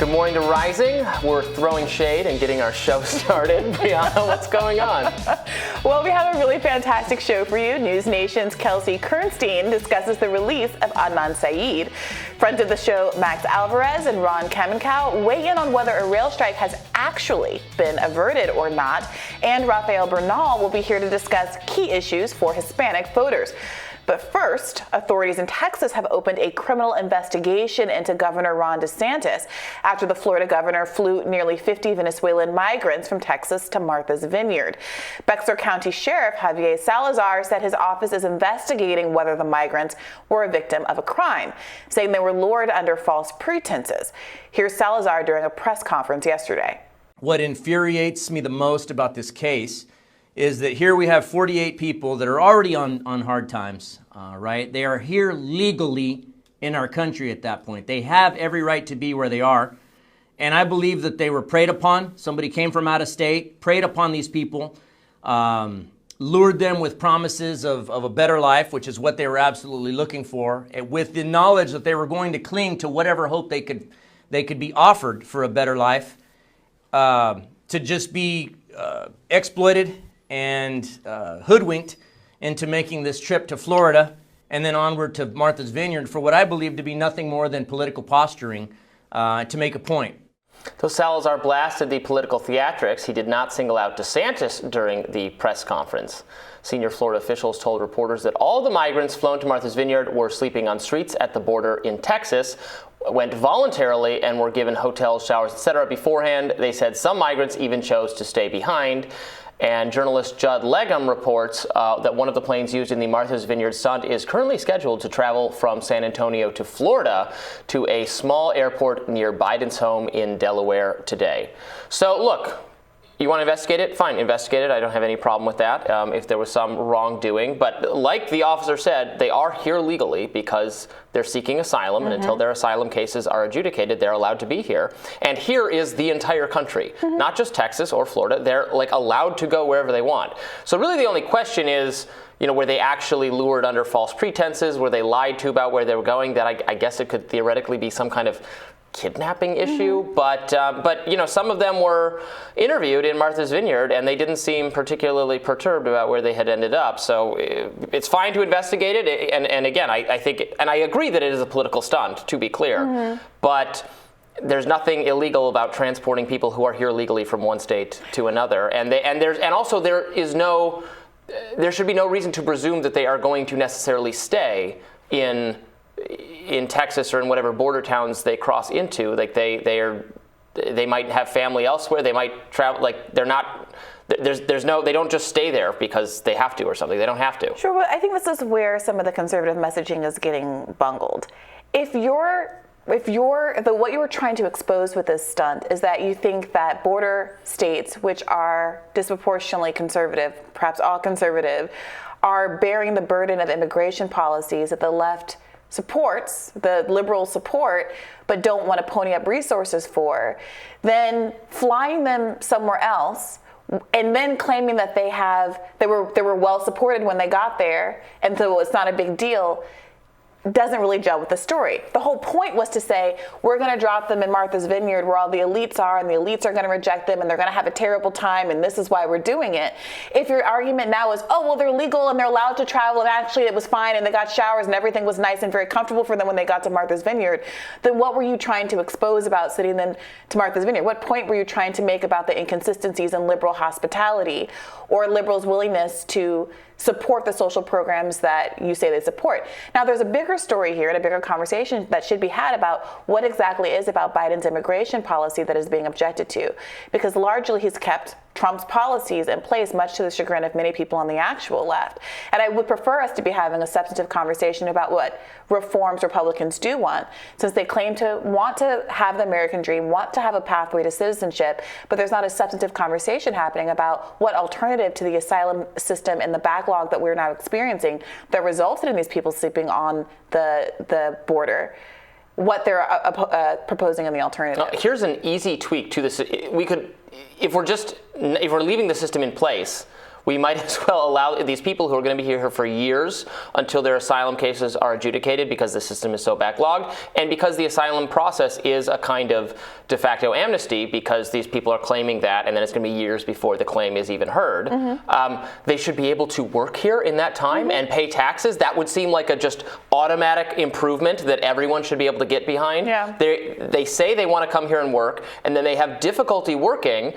Good morning to Rising. We're throwing shade and getting our show started. Brianna, what's going on? Well, we have a really fantastic show for you. News Nation's Kelsey Kernstein discusses the release of Adnan Syed. Friends of the show, Max Alvarez and Ron Kamenkow, weigh in on whether a rail strike has actually been averted or not. And Rafael Bernal will be here to discuss key issues for Hispanic voters. But first, authorities in Texas have opened a criminal investigation into Governor Ron DeSantis after the Florida governor flew nearly 50 Venezuelan migrants from Texas to Martha's Vineyard. Bexar County Sheriff Javier Salazar said his office is investigating whether the migrants were a victim of a crime, saying they were lured under false pretenses. Here's Salazar during a press conference yesterday. What infuriates me the most about this case is that here we have 48 people that are already on hard times, right? They are here legally in our country at that point. They have every right to be where they are. And I believe that they were preyed upon. Somebody came from out of state, preyed upon these people, lured them with promises of a better life, which is what they were absolutely looking for, with the knowledge that they were going to cling to whatever hope they could be offered for a better life, to just be exploited and hoodwinked into making this trip to Florida and then onward to Martha's Vineyard for what I believe to be nothing more than political posturing to make a point. So Salazar blasted the political theatrics. He did not single out DeSantis during the press conference. Senior Florida officials told reporters that all the migrants flown to Martha's Vineyard were sleeping on streets at the border in Texas, went voluntarily and were given hotels, showers, etc. beforehand. They said some migrants even chose to stay behind. And journalist Judd Legum reports that one of the planes used in the Martha's Vineyard stunt is currently scheduled to travel from San Antonio to Florida to a small airport near Biden's home in Delaware today. So look, you want to investigate it? Fine, investigate it. I don't have any problem with that if there was some wrongdoing. But like the officer said, they are here legally because they're seeking asylum. And until their asylum cases are adjudicated, they're allowed to be here. And here is the entire country, not just Texas or Florida. They're allowed to go wherever they want. So really the only question is, were they actually lured under false pretenses? Were they lied to about where they were going? That I guess it could theoretically be some kind of kidnapping issue, but some of them were interviewed in Martha's Vineyard and they didn't seem particularly perturbed about where they had ended up. So it's fine to investigate it. And again, I think, and I agree that it is a political stunt, to be clear, but there's nothing illegal about transporting people who are here legally from one state to another. There should be no reason to presume that they are going to necessarily stay in Texas or in whatever border towns they cross into. Like they might have family elsewhere. They might travel. Like they don't just stay there because they have to or something. They don't have to. Sure, but I think this is where some of the conservative messaging is getting bungled. If what you were trying to expose with this stunt is that you think that border states, which are disproportionately conservative, perhaps all conservative, are bearing the burden of immigration policies that the left supports, the liberals support, but don't want to pony up resources for, then flying them somewhere else and then claiming that they were well supported when they got there, and so it's not a big deal, doesn't really gel with the story. The whole point was to say, we're going to drop them in Martha's Vineyard where all the elites are, and the elites are going to reject them, and they're going to have a terrible time, and this is why we're doing it. If your argument now is, oh, well, they're legal and they're allowed to travel, and actually it was fine, and they got showers, and everything was nice and very comfortable for them when they got to Martha's Vineyard, then what were you trying to expose about sending them to Martha's Vineyard? What point were you trying to make about the inconsistencies in liberal hospitality or liberals' willingness to support the social programs that you say they support? Now, there's a bigger story here and a bigger conversation that should be had about what exactly is about Biden's immigration policy that is being objected to, because largely he's kept Trump's policies in place, much to the chagrin of many people on the actual left. And I would prefer us to be having a substantive conversation about what reforms Republicans do want, since they claim to want to have the American dream, want to have a pathway to citizenship, but there's not a substantive conversation happening about what alternative to the asylum system and the backlog that we're now experiencing that resulted in these people sleeping on the border, what they're proposing in the alternative. Here's an easy tweak to this. If we're leaving the system in place, we might as well allow these people who are going to be here for years until their asylum cases are adjudicated, because the system is so backlogged, and because the asylum process is a kind of de facto amnesty, because these people are claiming that, and then it's going to be years before the claim is even heard. They should be able to work here in that time and pay taxes. That would seem like a just automatic improvement that everyone should be able to get behind. Yeah. They say they want to come here and work, and then they have difficulty working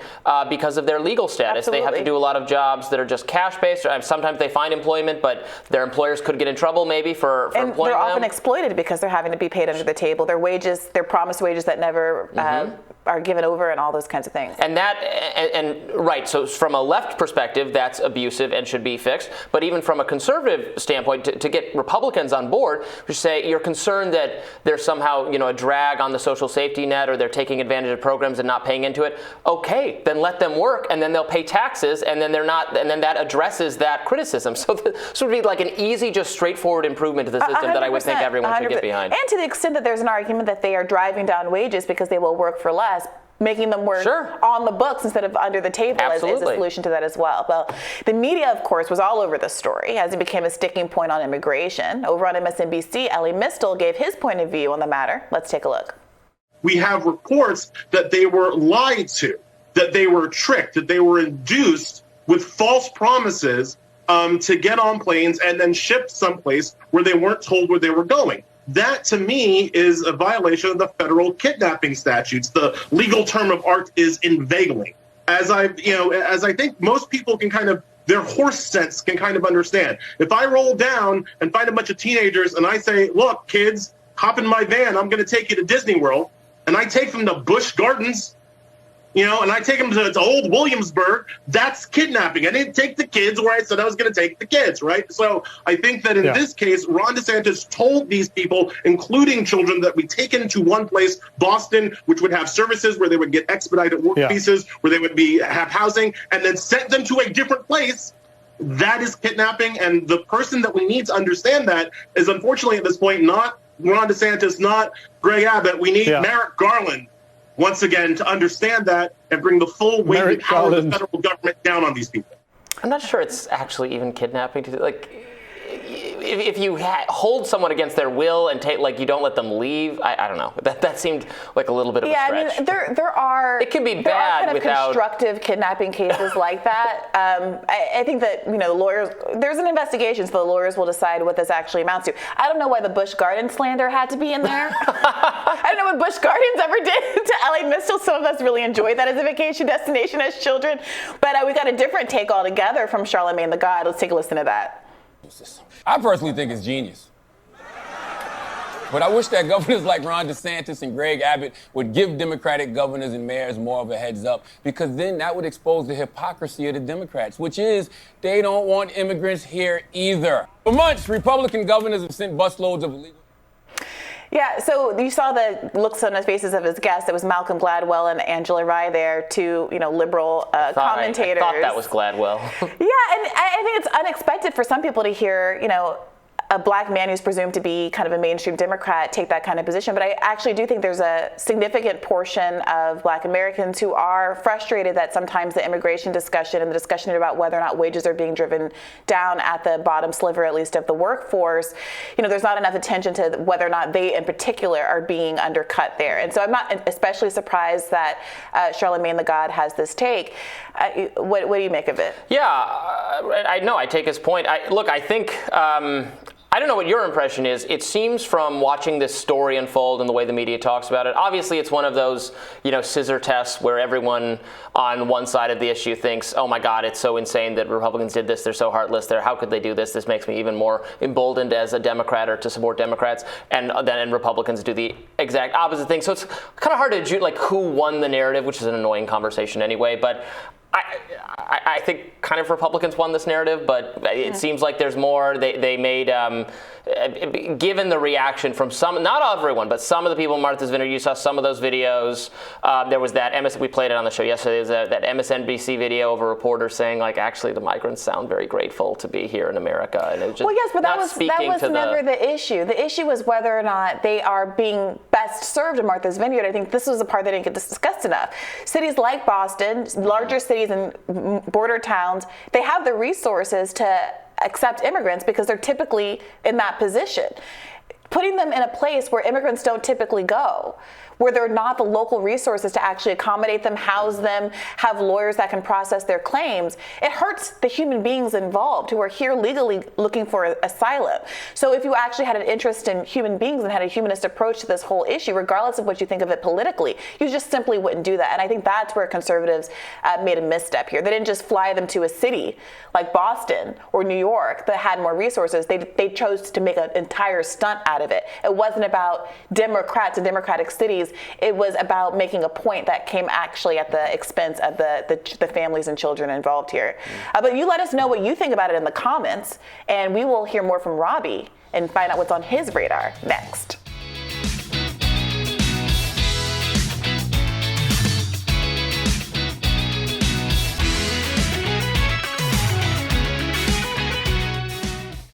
because of their legal status. Absolutely. They have to do a lot of jobs that are just cash-based. Sometimes they find employment, but their employers could get in trouble maybe for and employing they're often them. exploited because they're having to be paid under the table. Their wages, their promised wages that never are given over, and all those kinds of things. And right, so from a left perspective, that's abusive and should be fixed. But even from a conservative standpoint, to get Republicans on board, who say you're concerned that there's somehow a drag on the social safety net, or they're taking advantage of programs and not paying into it. Okay, then let them work, and then they'll pay taxes, and then that addresses that criticism. So this would be like an easy, just straightforward improvement to the system that I would think everyone should get behind. And to the extent that there's an argument that they are driving down wages because they will work for less, making them work on the books instead of under the table is a solution to that as well. Well, the media, of course, was all over the story as it became a sticking point on immigration. Over on MSNBC, Elie Mystal gave his point of view on the matter. Let's take a look. We have reports that they were lied to, that they were tricked, that they were induced with false promises to get on planes and then shipped someplace where they weren't told where they were going. That, to me, is a violation of the federal kidnapping statutes. The legal term of art is inveigling. As I think most people can kind of, their horse sense can kind of understand. If I roll down and find a bunch of teenagers and I say, look, kids, hop in my van, I'm going to take you to Disney World, and I take them to Busch Gardens, and I take them to Old Williamsburg, that's kidnapping. I didn't take the kids where I said I was going to take the kids, right? So I think that in this case, Ron DeSantis told these people, including children, that we take them to one place, Boston, which would have services where they would get expedited work visas, where they would have housing, and then sent them to a different place. That is kidnapping. And the person that we need to understand that is, unfortunately, at this point, not Ron DeSantis, not Greg Abbott. We need Merrick Garland, once again, to understand that and bring the full weight and power of the federal government down on these people. I'm not sure it's actually even kidnapping. If you hold someone against their will and you don't let them leave, I don't know. That seemed like a little bit of a stretch. I mean, there are. It can be bad kind of without constructive kidnapping cases like that. I think that the lawyers. There's an investigation, so the lawyers will decide what this actually amounts to. I don't know why the Busch Gardens slander had to be in there. I don't know what Busch Gardens ever did to Elie Mystal. Some of us really enjoyed that as a vacation destination as children, but we got a different take altogether from Charlamagne the God. Let's take a listen to that. I personally think it's genius. But I wish that governors like Ron DeSantis and Greg Abbott would give Democratic governors and mayors more of a heads up, because then that would expose the hypocrisy of the Democrats, which is they don't want immigrants here either. For months, Republican governors have sent busloads of illegal. Yeah, so you saw the looks on the faces of his guests. It was Malcolm Gladwell and Angela Rye there, two liberal commentators. I thought that was Gladwell. Yeah, and I think it's unexpected for some people to hear, a black man who's presumed to be kind of a mainstream Democrat take that kind of position. But I actually do think there's a significant portion of black Americans who are frustrated that sometimes the immigration discussion and the discussion about whether or not wages are being driven down at the bottom sliver, at least of the workforce, there's not enough attention to whether or not they in particular are being undercut there. And so I'm not especially surprised that Charlamagne the God has this take. What do you make of it? Yeah, I know. I take his point. I think I don't know what your impression is. It seems from watching this story unfold and the way the media talks about it, obviously it's one of those, scissor tests where everyone on one side of the issue thinks, oh my God, it's so insane that Republicans did this. They're so heartless. How could they do this? This makes me even more emboldened as a Democrat or to support Democrats. And then Republicans do the exact opposite thing. So it's kind of hard to adjudicate who won the narrative, which is an annoying conversation anyway. But I think kind of Republicans won this narrative, but it seems like there's more. They made, given the reaction from some, not everyone, but some of the people in Martha's Vineyard, you saw some of those videos. There was that, we played it on the show yesterday, that MSNBC video of a reporter saying, actually the migrants sound very grateful to be here in America. And it was just but that was never the issue. The issue was whether or not they are being best served in Martha's Vineyard. I think this was the part that didn't get discussed enough. Cities like Boston, larger cities cities and border towns, they have the resources to accept immigrants because they're typically in that position. Putting them in a place where immigrants don't typically go, where there are not the local resources to actually accommodate them, house them, have lawyers that can process their claims, it hurts the human beings involved who are here legally looking for asylum. So if you actually had an interest in human beings and had a humanist approach to this whole issue, regardless of what you think of it politically, you just simply wouldn't do that. And I think that's where conservatives made a misstep here. They didn't just fly them to a city like Boston or New York that had more resources. They chose to make an entire stunt out of it. It wasn't about Democrats and Democratic cities. It was about making a point that came actually at the expense of the families and children involved here. But you let us know what you think about it in the comments, and we will hear more from Robbie and find out what's on his radar next.